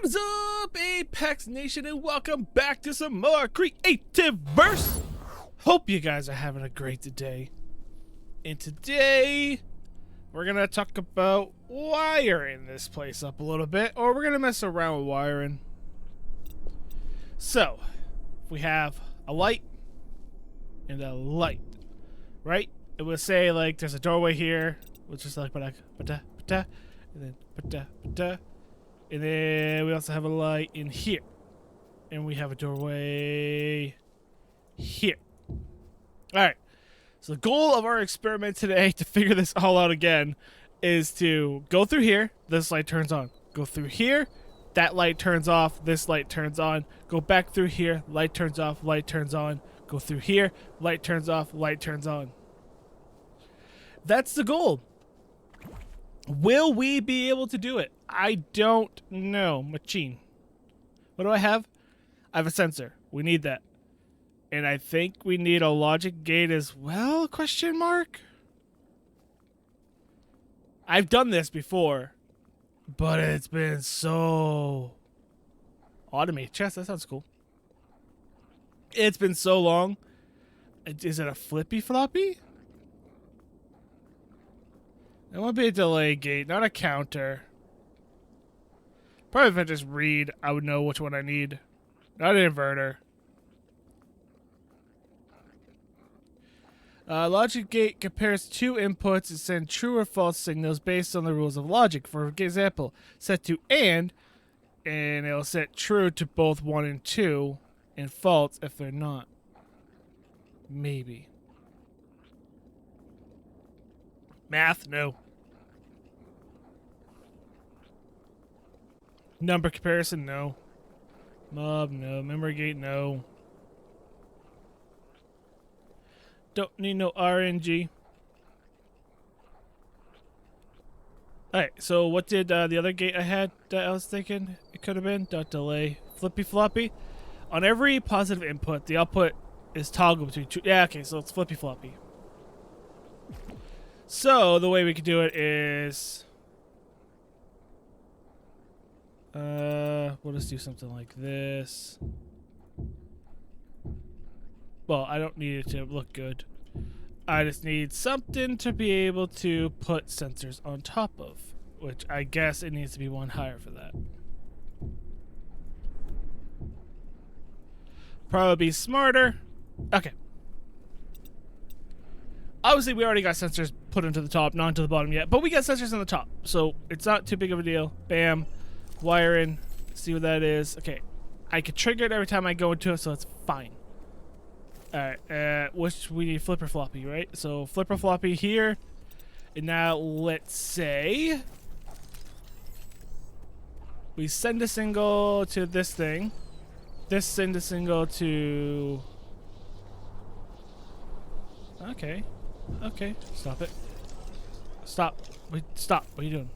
What is up, Apex Nation, and welcome back to some more Creativerse. Hope you guys are having a great day. And today, we're going to talk about wiring this place up a little bit, or we're going to mess around with wiring. So, we have a light and a light, right? It would say, like, there's a doorway here, which is like, and then, and then we also have a light in here. And we have a doorway here. Alright. So the goal of our experiment today, to figure this all out again, is to go through here, this light turns on. Go through here, that light turns off, this light turns on. Go back through here, light turns off, light turns on. Go through here, light turns off, light turns on. That's the goal. Will we be able to do it? I don't know. Machine. What do I have? I have a sensor. We need that. And I think we need a logic gate as well? Question mark? I've done this before, but it's been so automated. Chess, that sounds cool. It's been so long. Is it a flippy floppy? It won't be a delay gate, not a counter. Probably if I just read, I would know which one I need. Not an inverter. Logic gate compares two inputs and sends true or false signals based on the rules of logic. For example, set to and it'll set true to both 1 and 2, and false if they're not. Maybe. Math, no. Number comparison, no. Mob, no. Memory gate, no. Don't need no RNG. Alright, so what did the other gate I had that I was thinking it could have been? Dot delay. Flippy floppy. On every positive input, the output is toggle between two. Yeah, okay, so it's flippy floppy. So the way we could do it is we'll just do something like this. Well, I don't need it to look good. I just need something to be able to put sensors on top of, which I guess it needs to be one higher for that. Probably be smarter. Okay. Obviously, we already got sensors put into the top, not into the bottom yet, but we got sensors on the top, so it's not too big of a deal. Bam. Wire in. See what that is. Okay. I can trigger it every time I go into it, so it's fine. Alright, which we need flipper floppy, right? So flipper floppy here. And now let's say we send a single to this thing. This send a single to... Okay. Okay. Stop it. Stop. Wait, stop. What are you doing?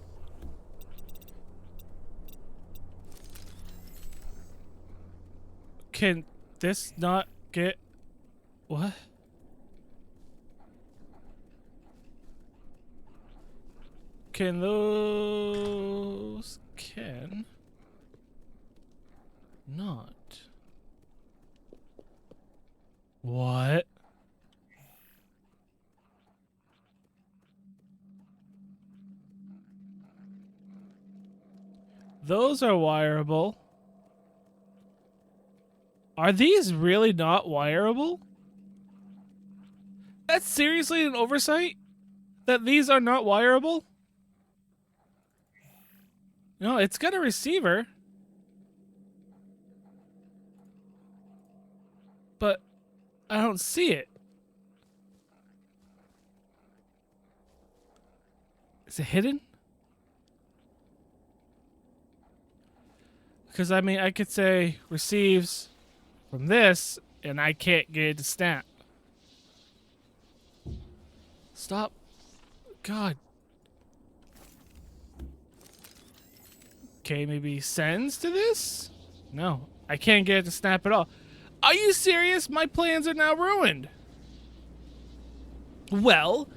Can this not get... What? Can those... Can... Not... What? Those are wireable. Are these really not wireable? That's seriously an oversight? That these are not wireable? No, it's got a receiver. But I don't see it. Is it hidden? Because, I mean, I could say receives from this, and I can't get it to snap. Stop. God. Okay, maybe sends to this? No, I can't get it to snap at all. Are you serious? My plans are now ruined. Well.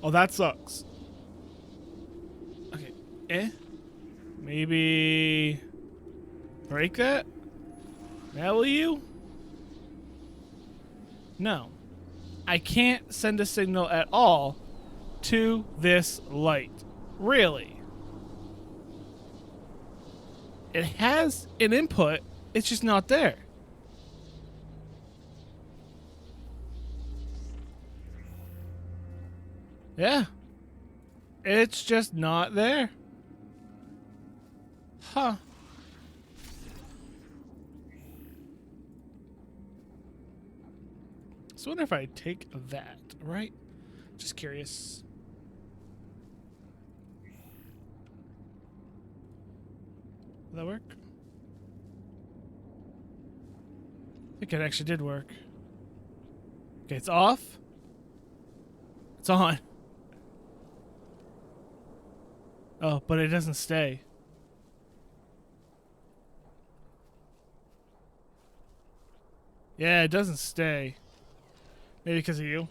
Oh, that sucks. Okay. Maybe break that? Now will you? No. I can't send a signal at all to this light. Really? It has an input, it's just not there. Yeah. It's just not there. Huh. So I wonder if I take that, right? Just curious. Will that work? I think it actually did work. Okay, it's off. It's on. Oh, but it doesn't stay. Yeah, it doesn't stay. Maybe because of you.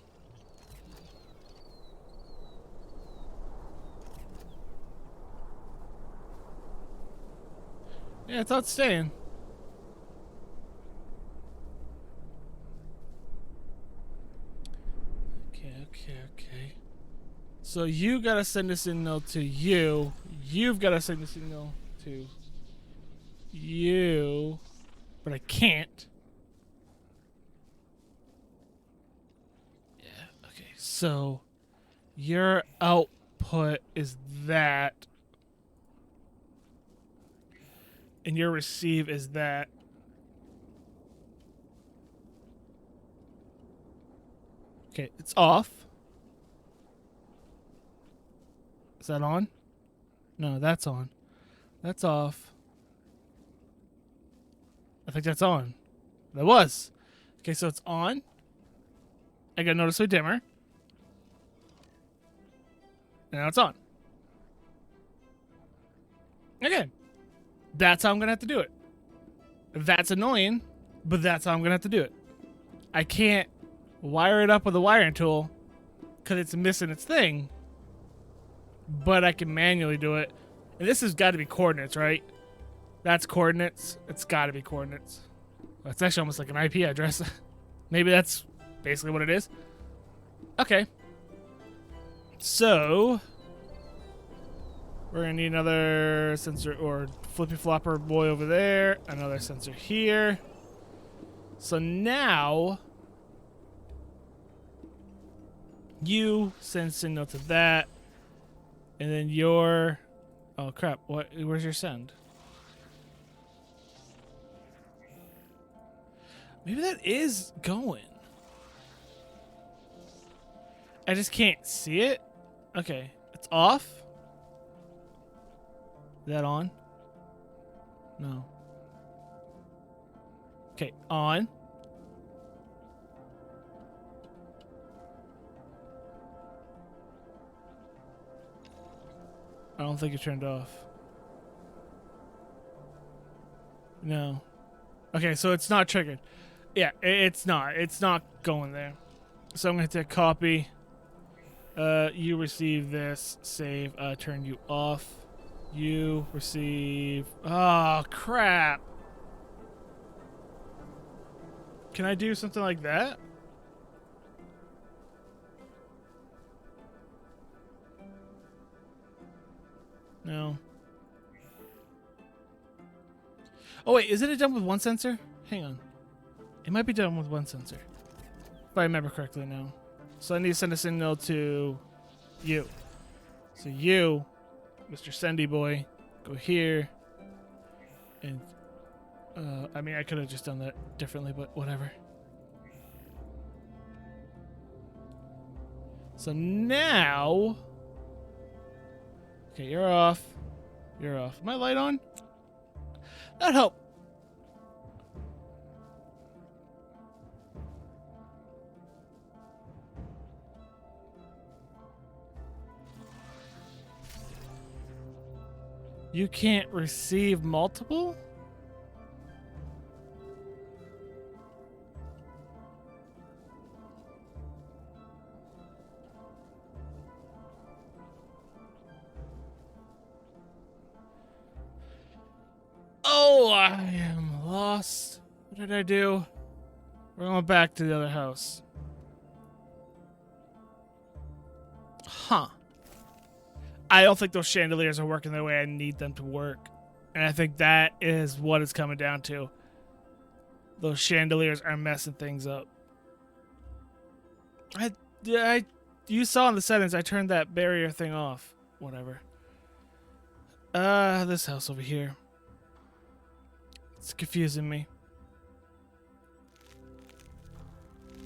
Yeah, it's not staying. Okay. So you gotta send a signal to you. You've gotta send a signal to you. But I can't. Yeah, okay. So your output is that. And your receive is that. Okay, it's off. Is that on? No, that's on. That's off. I think that's on. That was. Okay, so it's on. I got noticeably dimmer. And now it's on. Okay. That's how I'm going to have to do it. That's annoying, but that's how I'm going to have to do it. I can't wire it up with a wiring tool because it's missing its thing, but I can manually do it. And this has got to be coordinates, right? That's coordinates. It's got to be coordinates. Well, it's actually almost like an IP address. Maybe that's basically what it is. Okay. So we're going to need another sensor or flippy flopper boy over there. Another sensor here. So now you send signal to that. And then your... Oh, crap. Where's your send? Maybe that is going. I just can't see it. Okay. It's off. Is that on? No. Okay. On. I don't think it turned off. No. Okay, so it's not triggered. Yeah, it's not. It's not going there. So I'm going to hit copy. You receive this. Save. Turn you off. You receive... Oh, crap. Can I do something like that? No. Oh, wait. Isn't it done with one sensor? Hang on. It might be done with one sensor. If I remember correctly now. So I need to send a signal to you. So you, Mr. Sendy Boy, go here. And, I mean, I could have just done that differently, but whatever. So now... Okay, you're off. You're off. My light on? That'd help. You can't receive multiple? Oh, I am lost. What did I do? We're going back to the other house. Huh. I don't think those chandeliers are working the way I need them to work. And I think that is what it's coming down to. Those chandeliers are messing things up. You saw in the settings, I turned that barrier thing off. Whatever. This house over here. It's confusing me.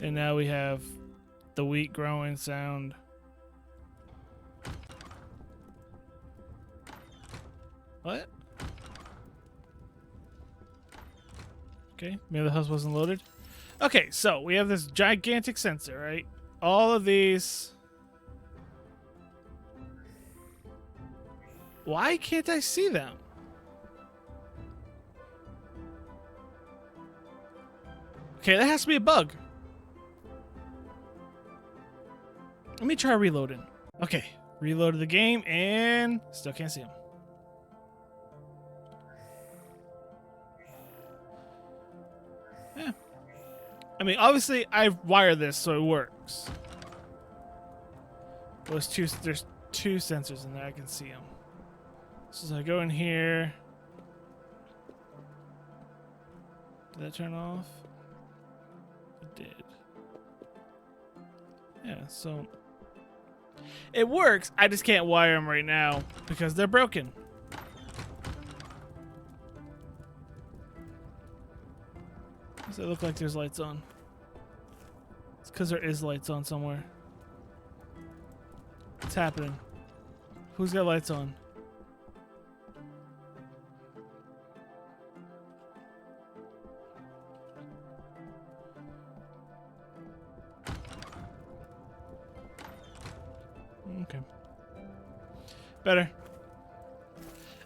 And now we have the wheat growing sound. What? Okay, maybe the house wasn't loaded. Okay, so we have this gigantic sensor, right? All of these. Why can't I see them? Okay, that has to be a bug. Let me try reloading. Okay, reloaded the game and still can't see them. Yeah. I mean, obviously I've wired this so it works. There's two sensors in there. I can see them. So I go in here. Did that turn off? It did. Yeah, so it works. I just can't wire them right now because they're broken. Does it look like there's lights on? It's because there is lights on somewhere. What's happening? Who's got lights on? Okay. Better.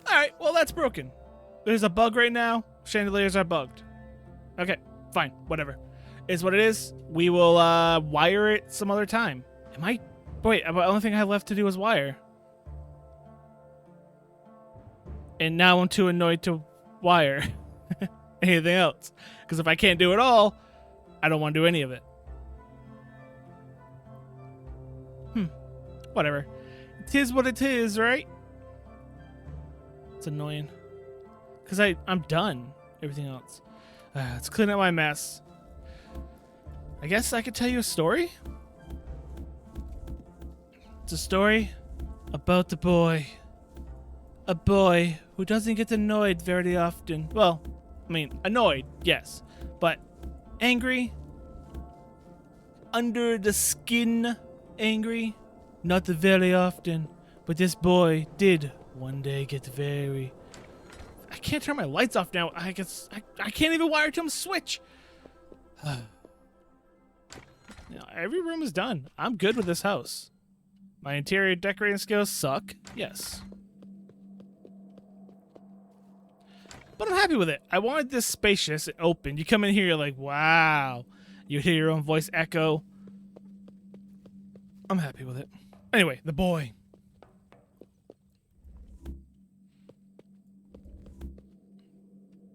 Alright, well that's broken. There's a bug right now. Chandeliers are bugged. Okay, fine. Whatever. Is what it is. We will wire it some other time. Wait, the only thing I have left to do is wire. And now I'm too annoyed to wire anything else. Because if I can't do it all, I don't want to do any of it. Whatever. It is what it is, right? It's annoying. Because I'm done. Everything else. Let's clean up my mess. I guess I could tell you a story? It's a story about the boy. A boy who doesn't get annoyed very often. Well, I mean, annoyed, yes. But angry? Under the skin angry? Not very often. But this boy did one day get very... I can't turn my lights off now. I can't even wire to him switch. Every room is done. I'm good with this house. My interior decorating skills suck. Yes. But I'm happy with it. I wanted this spacious and open. You come in here, you're like, wow. You hear your own voice echo. I'm happy with it. Anyway, the boy.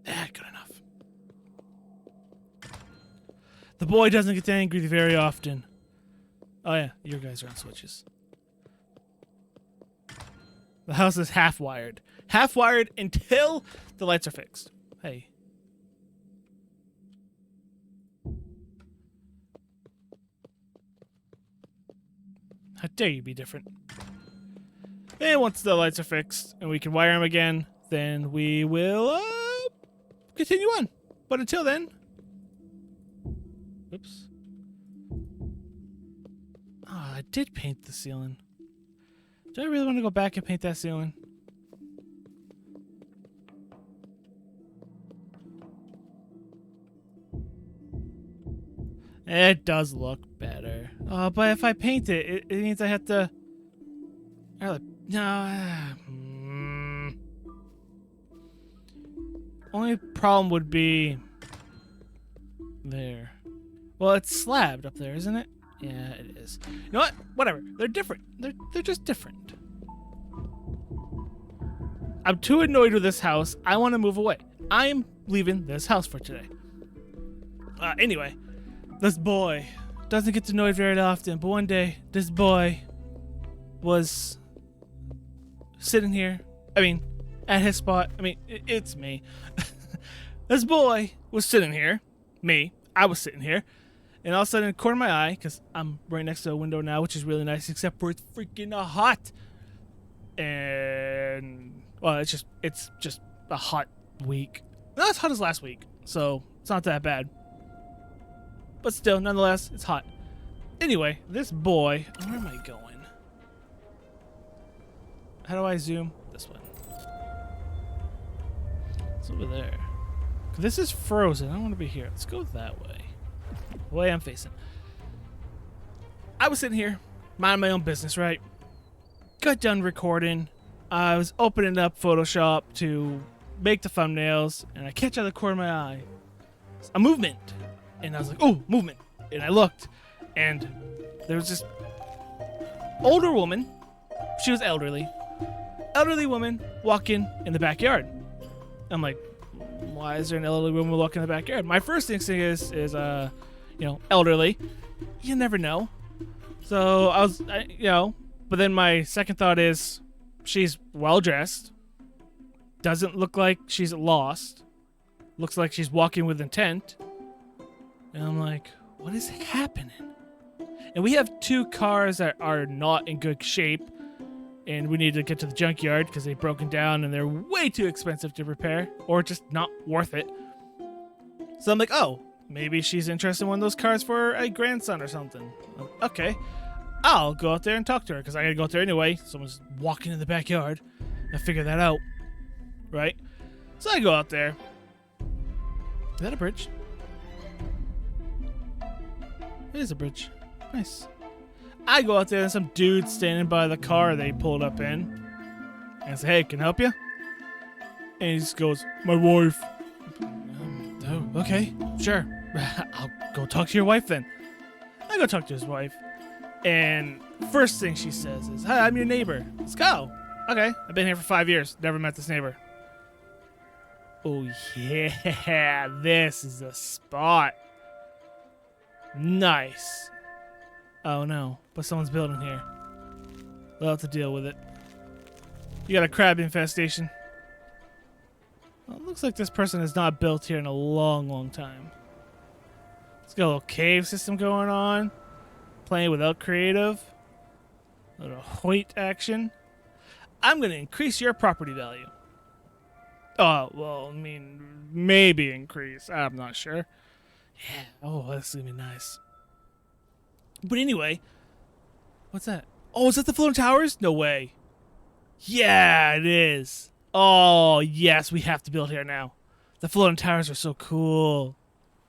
Good enough. The boy doesn't get angry very often. Oh yeah, your guys are on switches. The house is half wired. Half wired until the lights are fixed. Hey. How dare you be different? And once the lights are fixed and we can wire them again, then we will continue on. But until then... Oops. Oh, I did paint the ceiling. Do I really want to go back and paint that ceiling? It does look better. Oh, but if I paint it, it means I have to... No. Only problem would be... There. Well, it's slabbed up there, isn't it? Yeah, it is. You know what? Whatever. They're different. They're just different. I'm too annoyed with this house. I want to move away. I'm leaving this house for today. Anyway, this boy doesn't get to know it very often, but one day this boy was sitting here. I mean, at his spot. I mean, it's me. This boy was sitting here. Me. I was sitting here. And all of a sudden, in the corner of my eye, because I'm right next to a window now, which is really nice, except for it's freaking hot. And, well, it's just a hot week. Not as hot as last week, so it's not that bad. But still, nonetheless, it's hot. Anyway, this boy, where am I going? How do I zoom? This way. It's over there. This is frozen. I don't want to be here. Let's go that way. The way I'm facing. I was sitting here, minding my own business, right? Got done recording. I was opening up Photoshop to make the thumbnails, and I catch out of the corner of my eye a movement. And I was like, oh, movement. And I looked, and there was this older woman. She was elderly. Elderly woman walking in the backyard. I'm like, why is there an elderly woman walking in the backyard? My first instinct is you know, elderly. You never know. So I was, but then my second thought is, she's well dressed. Doesn't look like she's lost. Looks like she's walking with intent. And I'm like, what is happening? And we have 2 cars that are not in good shape. And we need to get to the junkyard because they've broken down and they're way too expensive to repair. Or just not worth it. So I'm like, oh, maybe she's interested in one of those cars for a grandson or something. Okay. I'll go out there and talk to her because I gotta go out there anyway. Someone's walking in the backyard. I figure that out. Right? So I go out there. Is that a bridge? It is a bridge. Nice. I go out there and some dude standing by the car they pulled up in. And I say, hey, can I help you? And he just goes, my wife. Oh, okay, sure. I'll go talk to your wife then. I go talk to his wife. And first thing she says is, hi, I'm your neighbor. Let's go. Okay, I've been here for 5 years. Never met this neighbor. Oh, yeah, this is a spot. Nice. Oh, no, but someone's building here. We'll have to deal with it. You got a crab infestation. Well, it looks like this person has not built here in a long, long time. Let's got a little cave system going on. Playing without creative. A little Hoyt action. I'm going to increase your property value. Oh, well, I mean, maybe increase. I'm not sure. Yeah. Oh, that's going to be nice. But anyway, what's that? Oh, is that the floating towers? No way. Yeah, it is. Oh, yes, we have to build here now. The floating towers are so cool.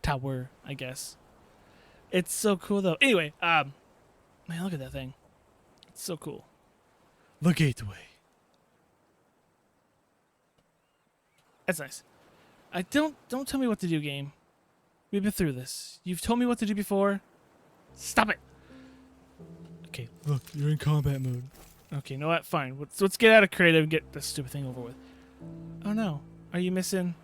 Tower, I guess. It's so cool, though. Anyway, man, look at that thing. It's so cool. The gateway. That's nice. Don't tell me what to do, game. We've been through this. You've told me what to do before. Stop it. Okay, look, you're in combat mode. Okay, you know what? Fine. Let's get out of creative and get this stupid thing over with. Oh no. Are you missing?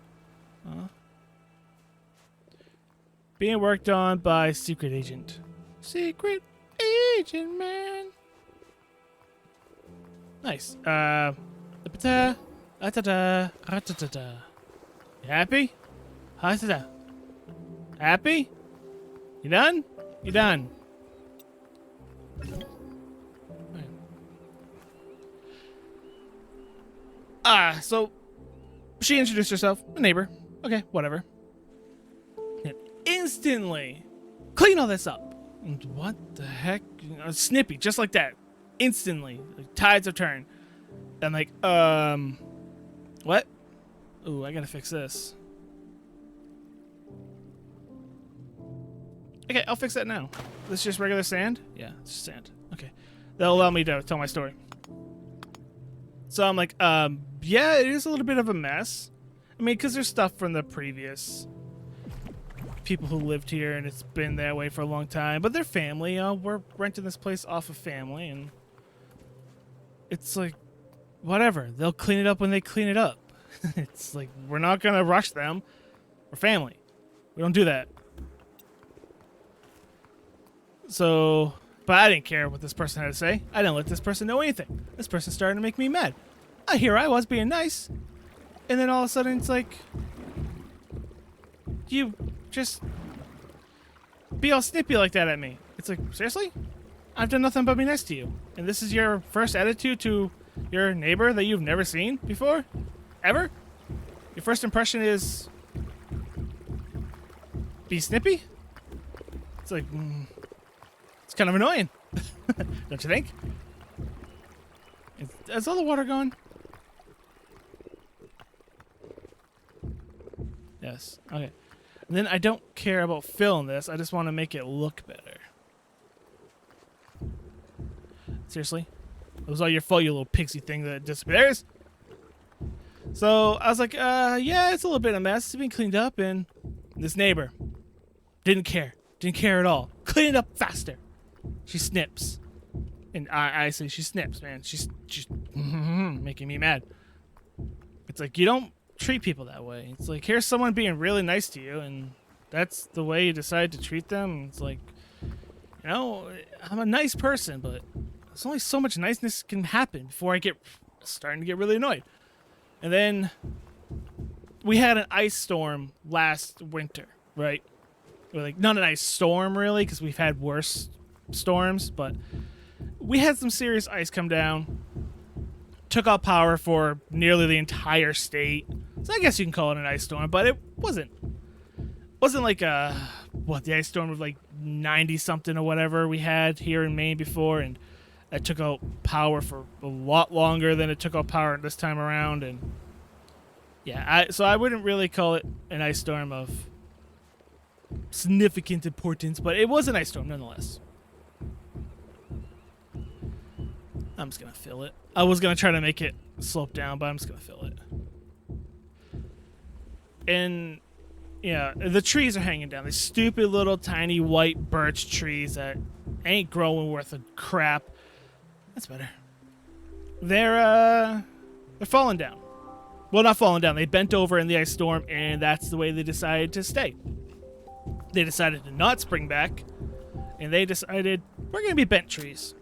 Being worked on by secret agent. Secret agent, man. Nice. You happy? Happy? You done? You done? So she introduced herself, a neighbor. Okay, whatever. And instantly clean all this up. And what the heck? Snippy, just like that. Instantly. Like, tides have turned. I'm like, what? Ooh, I gotta fix this. Okay, I'll fix that now. This is just regular sand? Yeah, it's just sand. Okay. That'll allow me to tell my story. So I'm like, yeah, it is a little bit of a mess. I mean, because there's stuff from the previous people who lived here, and it's been that way for a long time. But they're family. We're renting this place off of family, and it's like, whatever. They'll clean it up when they clean it up. It's like, we're not gonna rush them. We're family. We don't do that. So, but I didn't care what this person had to say. I didn't let this person know anything. This person started to make me mad. Here I was being nice, and then all of a sudden it's like, you just be all snippy like that at me. It's like, seriously? I've done nothing but be nice to you. And this is your first attitude to your neighbor that you've never seen before? Ever? Your first impression is be snippy? It's like, it's kind of annoying. Don't you think? Is all the water gone? Yes. Okay. And then I don't care about filling this. I just want to make it look better. Seriously? It was all your fault, you little pixie thing that disappears. So I was like, yeah, it's a little bit of a mess. It's been cleaned up, and this neighbor didn't care. Didn't care at all. Clean it up faster. She snips. And I say she snips, man. She's making me mad. It's like, you don't treat people that way. It's like, here's someone being really nice to you, and that's the way you decide to treat them. It's like, you know, I'm a nice person, but there's only so much niceness can happen before I get starting to get really annoyed. And then we had an ice storm last winter, right? Or like, not an ice storm really, because we've had worse storms, but we had some serious ice come down. Took out power for nearly the entire state. So I guess you can call it an ice storm, but it wasn't like the ice storm of like 90 something or whatever we had here in Maine before, and that took out power for a lot longer than it took out power this time around. And yeah, so I wouldn't really call it an ice storm of significant importance, but it was an ice storm nonetheless. I'm just gonna fill it. I was gonna try to make it slope down, but I'm just gonna fill it. And yeah, the trees are hanging down. These stupid little tiny white birch trees that ain't growing worth a crap. That's better. They're falling down. Well, not falling down. They bent over in the ice storm, and that's the way they decided to stay. They decided to not spring back, and they decided we're gonna be bent trees.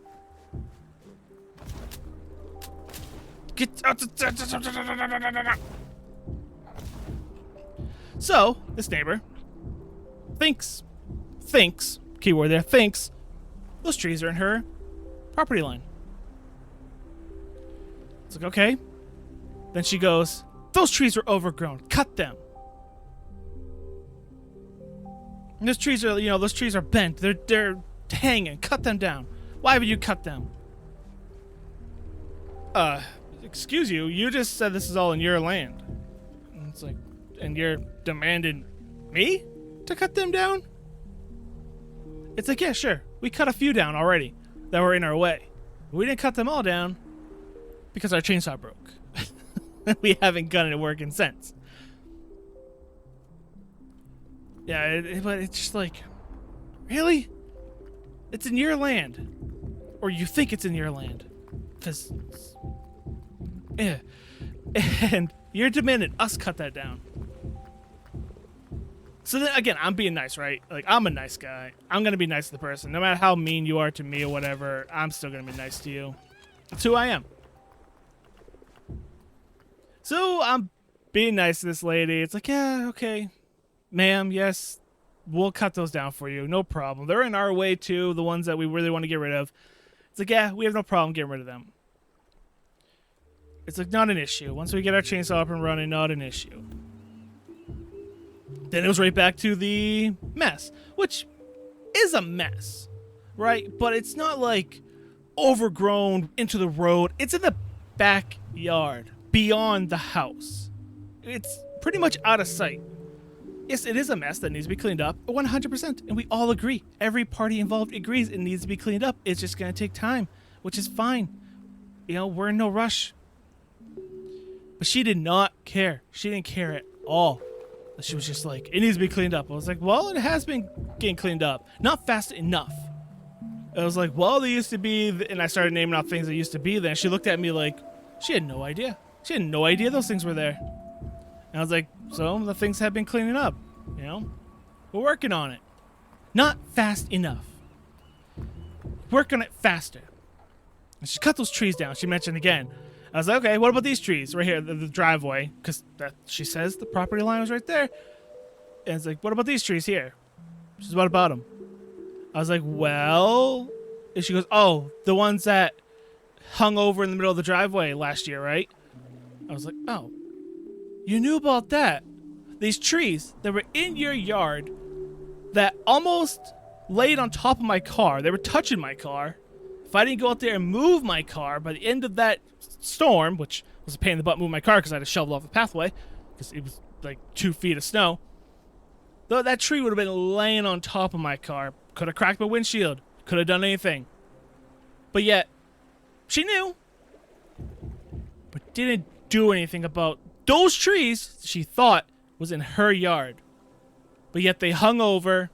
Get out. So, this neighbor thinks, keyword there, thinks, those trees are in her property line. It's like, okay. Then she goes, those trees are overgrown. Cut them. And those trees are bent. They're hanging. Cut them down. Why would you cut them? Excuse you, you just said this is all in your land. And it's like, and you're demanding me to cut them down? It's like, yeah, sure. We cut a few down already that were in our way. We didn't cut them all down because our chainsaw broke. We haven't gotten it working since. Yeah, but it's just like, really? It's in your land. Or you think it's in your land. Because, yeah. And you're demanding us cut that down. So then, again, I'm being nice, right? Like, I'm a nice guy. I'm going to be nice to the person. No matter how mean you are to me or whatever, I'm still going to be nice to you. That's who I am. So I'm being nice to this lady. It's like, yeah, okay. Ma'am, yes, we'll cut those down for you. No problem. They're in our way, too, the ones that we really want to get rid of. It's like, yeah, we have no problem getting rid of them. It's like, not an issue. Once we get our chainsaw up and running, not an issue. Then it was right back to the mess, which is a mess, right? But it's not like overgrown into the road. It's in the backyard, beyond the house. It's pretty much out of sight. Yes, it is a mess that needs to be cleaned up, 100%, and we all agree. Every party involved agrees it needs to be cleaned up. It's just going to take time, which is fine. You know, we're in no rush. But she did not care. She didn't care at all. She was just like, it needs to be cleaned up. I was like, well, it has been getting cleaned up. Not fast enough. I was like, well, they used to be, and I started naming off things that used to be there. She looked at me like, she had no idea. She had no idea those things were there. And I was like, so the things have been cleaning up, you know? We're working on it. Not fast enough. Work on it faster. And she cut those trees down. She mentioned again. I was like, okay, what about these trees right here, the driveway? Because she says the property line was right there. And it's like, what about these trees here? She says, what about them? I was like, well... And she goes, oh, the ones that hung over in the middle of the driveway last year, right? I was like, oh, you knew about that. These trees that were in your yard that almost laid on top of my car. They were touching my car. If I didn't go out there and move my car by the end of that storm, which was a pain in the butt moving my car because I had to shovel off the pathway because it was like 2 feet of snow. Though that tree would have been laying on top of my car. Could have cracked my windshield. Could have done anything. But yet, she knew. But didn't do anything about those trees she thought was in her yard. But yet they hung over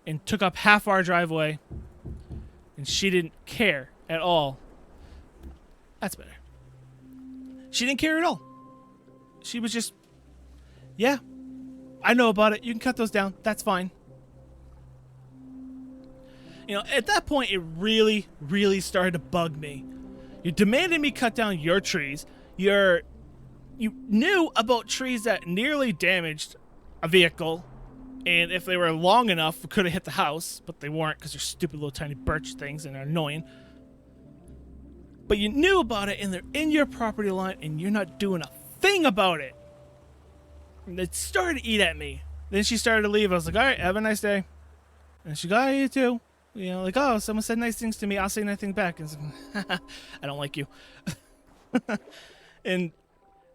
and took up half our driveway. And she didn't care at all. That's better. She didn't care at all. She was just, yeah, I know about it. You can cut those down. That's fine. You know, at that point, it really, really started to bug me. You demanded me cut down your trees. You knew about trees that nearly damaged a vehicle. And if they were long enough, we could have hit the house. But they weren't because they're stupid little tiny birch things and they're annoying. But you knew about it and they're in your property line and you're not doing a thing about it. And it started to eat at me. Then she started to leave. I was like, all right, have a nice day. And she got you too. You know, like, oh, someone said nice things to me. I'll say nothing back. And like, I don't like you. And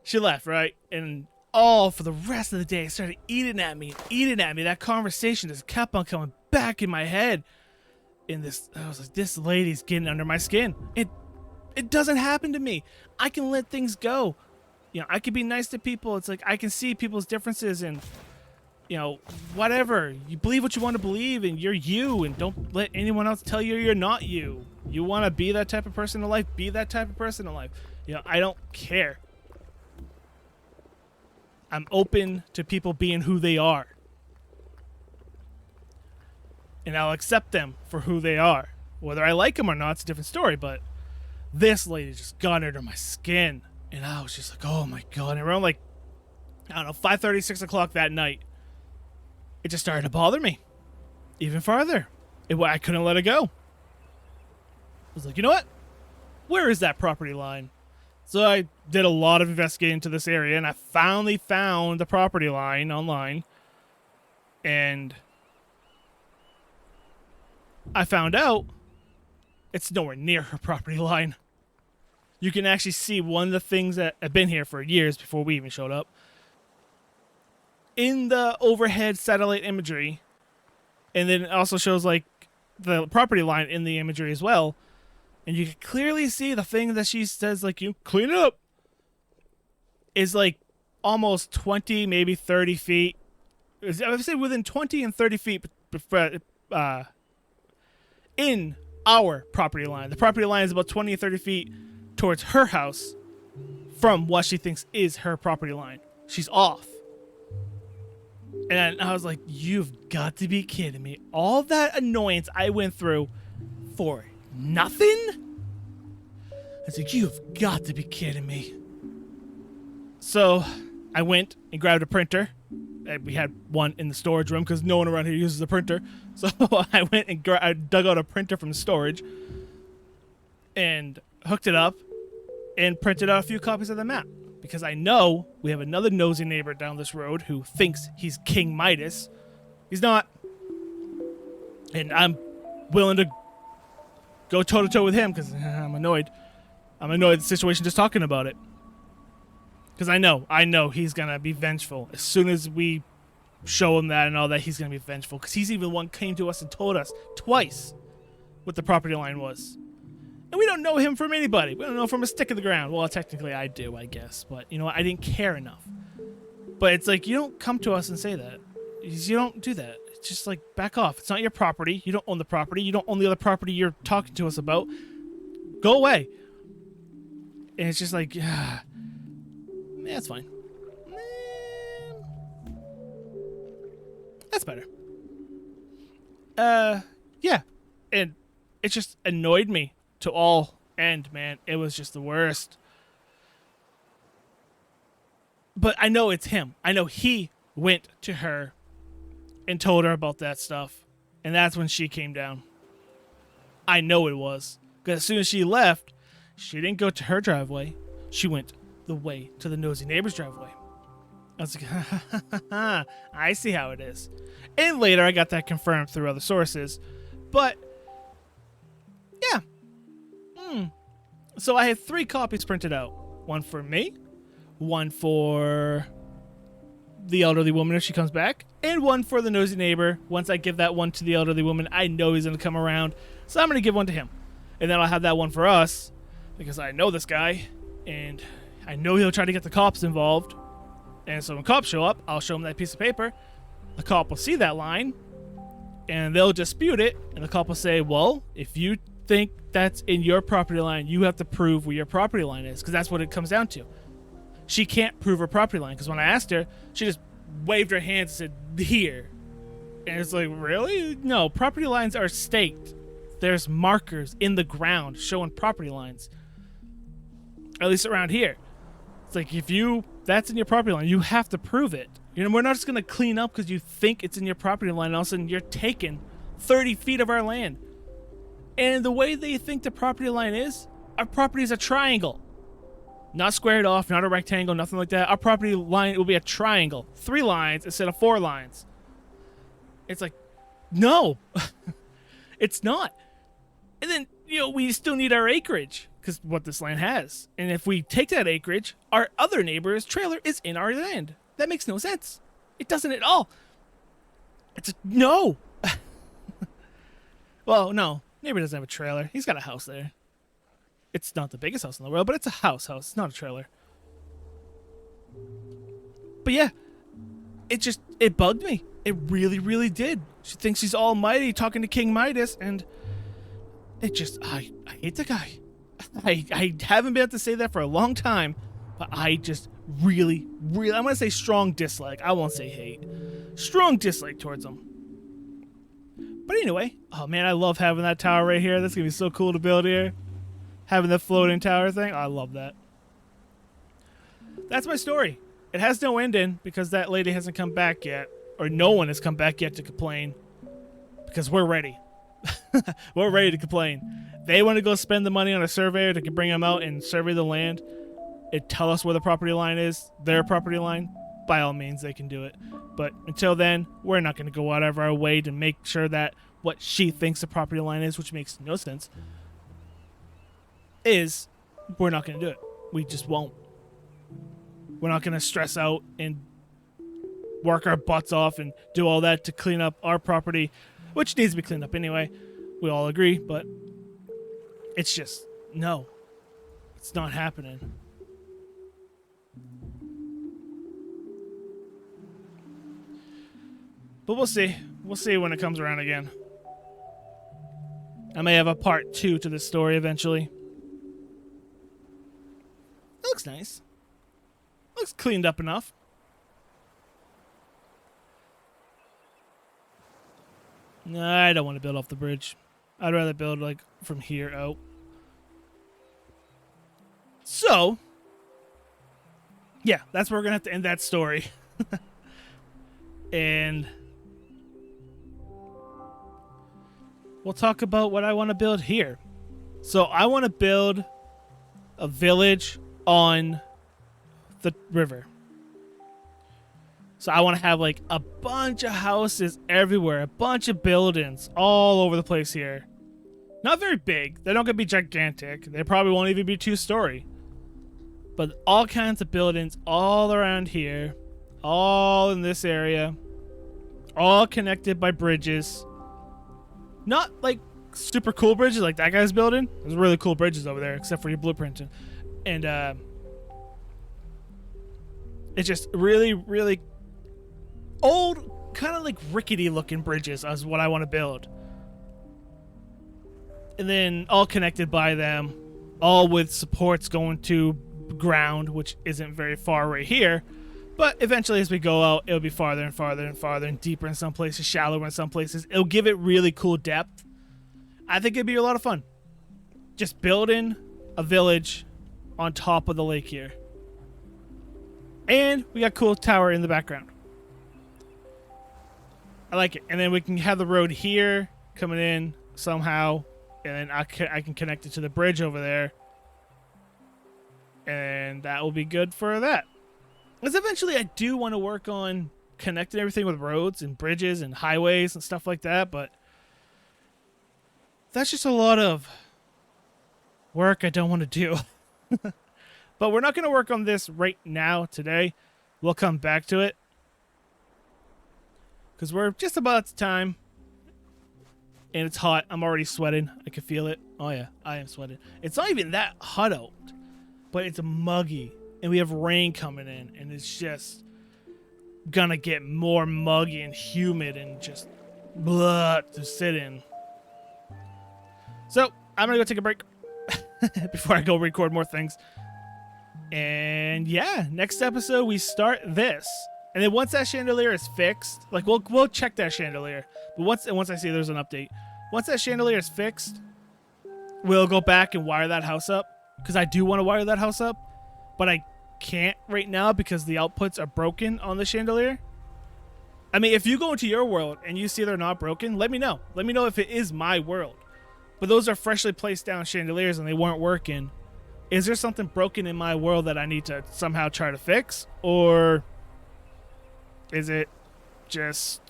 she left, right? And all for the rest of the day, it started eating at me. That conversation just kept on coming back in my head. And I was like, this lady's getting under my skin. It doesn't happen to me. I can let things go. You know, I can be nice to people. It's like I can see people's differences and, you know, whatever. You believe what you want to believe and you're you, and don't let anyone else tell you you're not you. You want to be that type of person in life, be that type of person in life. You know, I don't care. I'm open to people being who they are. And I'll accept them for who they are. Whether I like them or not, it's a different story, but this lady just got under my skin. And I was just like, oh my God. And around like, I don't know, 5:30, 6 o'clock that night, it just started to bother me. Even farther. I couldn't let it go. I was like, you know what? Where is that property line? So I did a lot of investigating into this area, and I finally found the property line online. And I found out it's nowhere near her property line. You can actually see one of the things that have been here for years before we even showed up. In the overhead satellite imagery, and then it also shows like the property line in the imagery as well. And you can clearly see the thing that she says, like, you clean it up, is like almost 20, maybe 30 feet. I would say within 20 and 30 feet in our property line. The property line is about 20 or 30 feet towards her house from what she thinks is her property line. She's off. And I was like, you've got to be kidding me. All that annoyance I went through for nothing? I was like, you've got to be kidding me. So I went and grabbed a printer. We had one in the storage room because no one around here uses a printer. So I went and I dug out a printer from storage and hooked it up and printed out a few copies of the map. Because I know we have another nosy neighbor down this road who thinks he's King Midas. He's not. And I'm willing to go toe-to-toe with him because I'm annoyed. I'm annoyed at the situation just talking about it. Because I know he's going to be vengeful. As soon as we show him that and all that, he's going to be vengeful. Because he's even the one came to us and told us twice what the property line was. And we don't know him from anybody. We don't know him from a stick in the ground. Well, technically I do, I guess. But, you know what? I didn't care enough. But it's like, you don't come to us and say that. You don't do that. It's just like, back off. It's not your property. You don't own the property. You don't own the other property you're talking to us about. Go away. And it's just like, yeah, it's fine. That's better. Yeah. And it just annoyed me to all end, man. It was just the worst. But I know it's him. I know he went to her and told her about that stuff. And that's when she came down. I know it was. Because as soon as she left, she didn't go to her driveway. She went the way to the nosy neighbor's driveway. I was like, I see how it is. And later I got that confirmed through other sources. But, yeah. So I had 3 copies printed out. One for me, one for the elderly woman if she comes back, and one for the nosy neighbor. Once I give that one to the elderly woman, I know he's going to come around. So I'm going to give one to him. And then I'll have that one for us, because I know this guy, and I know he'll try to get the cops involved. And so when cops show up, I'll show them that piece of paper. The cop will see that line, and they'll dispute it. And the cop will say, well, if you think that's in your property line, you have to prove where your property line is, because that's what it comes down to. She can't prove her property line, because when I asked her, she just waved her hands and said, here. And it's like, really? No, property lines are staked. There's markers in the ground showing property lines. At least around here. It's like, if that's in your property line, you have to prove it. You know, we're not just going to clean up because you think it's in your property line, and all of a sudden you're taking 30 feet of our land. And the way they think the property line is, our property is a triangle. Not squared off, not a rectangle, nothing like that. Our property line will be a triangle. 3 lines instead of 4 lines. It's like, no. It's not. And then, we still need our acreage, because what this land has. And if we take that acreage, our other neighbor's trailer is in our land. That makes no sense. It doesn't at all. No. Well, no. Neighbor doesn't have a trailer. He's got a house there. It's not the biggest house in the world, but it's a house. It's not a trailer. But yeah, it bugged me. It really, really did. She thinks she's almighty talking to King Midas, and I hate the guy. I haven't been able to say that for a long time, but I just really, really, I'm going to say strong dislike. I won't say hate. Strong dislike towards him. But anyway, oh man, I love having that tower right here. That's going to be so cool to build here. Having the floating tower thing. I love that. That's my story. It has no ending because that lady hasn't come back yet. Or no one has come back yet to complain. Because we're ready. We're ready to complain. They want to go spend the money on a surveyor that can bring them out and survey the land and tell us where the property line is, their property line. By all means, they can do it. But until then, we're not going to go out of our way to make sure that what she thinks the property line is, which makes no sense, is we're not going to do it. We just won't. We're not going to stress out and work our butts off and do all that to clean up our property, which needs to be cleaned up anyway. We all agree, but it's just, no. It's not happening. But we'll see. We'll see when it comes around again. I may have a part 2 to this story eventually. It looks nice. Looks cleaned up enough. No, I don't want to build off the bridge. I'd rather build like from here out. So, yeah, that's where we're going to have to end that story. And we'll talk about what I want to build here. So I want to build a village on the river. So I want to have like a bunch of houses everywhere, a bunch of buildings all over the place here. Not very big. They're not going to be gigantic. They probably won't even be 2-story. But all kinds of buildings all around here, all in this area, all connected by bridges. Not like super cool bridges like that guy's building. There's really cool bridges over there, except for your blueprinting. And it's just really, really old, kind of like rickety looking bridges is what I want to build. And then all connected by them, all with supports going to ground, which isn't very far right here, But eventually, as we go out, it'll be farther and farther and farther and deeper in some places, shallower in some places. It'll give it really cool depth. I think it'd be a lot of fun. Just building a village on top of the lake here. And we got a cool tower in the background. I like it. And then we can have the road here coming in somehow. And then I can connect it to the bridge over there. And that will be good for that. Because eventually I do want to work on connecting everything with roads and bridges and highways and stuff like that, but that's just a lot of work I don't want to do. But we're not going to work on this right now today. We'll come back to it. Because we're just about to time. And it's hot. I'm already sweating. I can feel it. Oh yeah, I am sweating. It's not even that hot out, but it's muggy. And we have rain coming in, and it's just gonna get more muggy and humid and just blah to sit in. So I'm gonna go take a break before I go record more things. And yeah, next episode we start this, and then once that chandelier is fixed, like we'll check that chandelier. But once I see there's an update, once that chandelier is fixed, we'll go back and wire that house up because I do want to wire that house up. But I can't right now because the outputs are broken on the chandelier. I mean, if you go into your world and you see they're not broken, let me know. Let me know if it is my world. But those are freshly placed down chandeliers and they weren't working. Is there something broken in my world that I need to somehow try to fix? Or is it just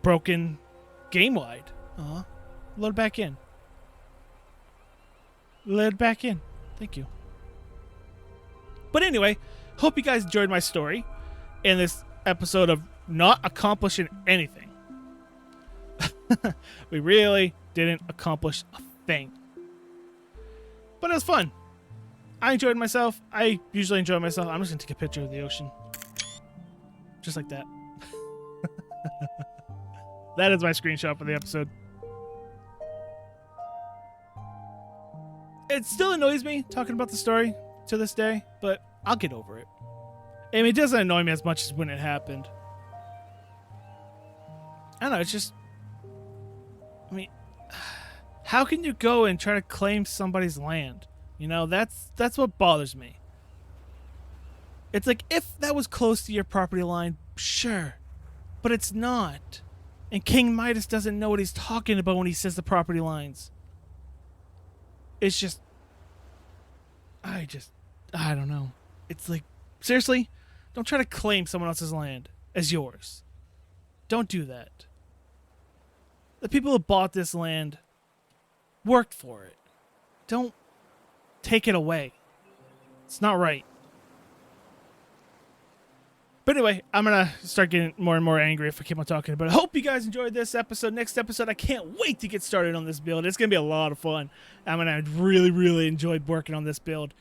broken game-wide? Load back in. Let back in. Thank you. But anyway, hope you guys enjoyed my story in this episode of not accomplishing anything. We really didn't accomplish a thing. But it was fun. I enjoyed myself. I usually enjoy myself. I'm just going to take a picture of the ocean. Just like that. That is my screenshot for the episode. It still annoys me talking about the story to this day, but I'll get over it. I mean, it doesn't annoy me as much as when it happened. I don't know, it's just... I mean, how can you go and try to claim somebody's land? You know, that's what bothers me. It's like, if that was close to your property line, sure. But it's not. And King Midas doesn't know what he's talking about when he says the property lines. It's just, I don't know. It's like, seriously, don't try to claim someone else's land as yours. Don't do that. The people who bought this land worked for it. Don't take it away. It's not right. But anyway, I'm going to start getting more and more angry if I keep on talking about it. I hope you guys enjoyed this episode. Next episode, I can't wait to get started on this build. It's going to be a lot of fun. I'm going to really, really enjoy working on this build.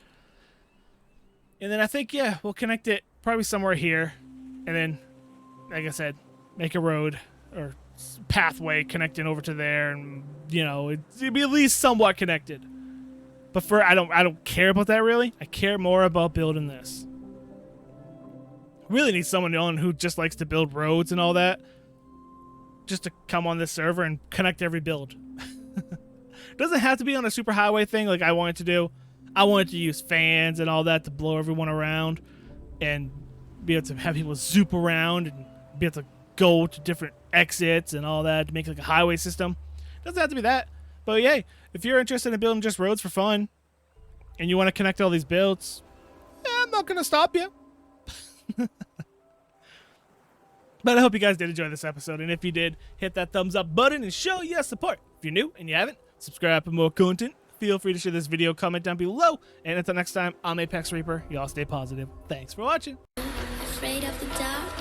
And then I think, yeah, we'll connect it probably somewhere here. And then, like I said, make a road or pathway connecting over to there. And, you know, it'd be at least somewhat connected. But I don't care about that, really. I care more about building this. Really need someone on who just likes to build roads and all that, just to come on this server and connect every build. Doesn't have to be on a super highway thing like I wanted to do. I wanted to use fans and all that to blow everyone around and be able to have people zoop around and be able to go to different exits and all that to make like a highway system. Doesn't have to be that. But yay, if you're interested in building just roads for fun and you want to connect all these builds, I'm not going to stop you. But I hope you guys did enjoy this episode, and if you did, hit that thumbs up button and show your support. If you're new and you haven't, subscribe for more content. Feel free to share this video, comment down below, and until next time, I'm ApexReaper. Y'all stay positive. Thanks for watching. Afraid of the dark.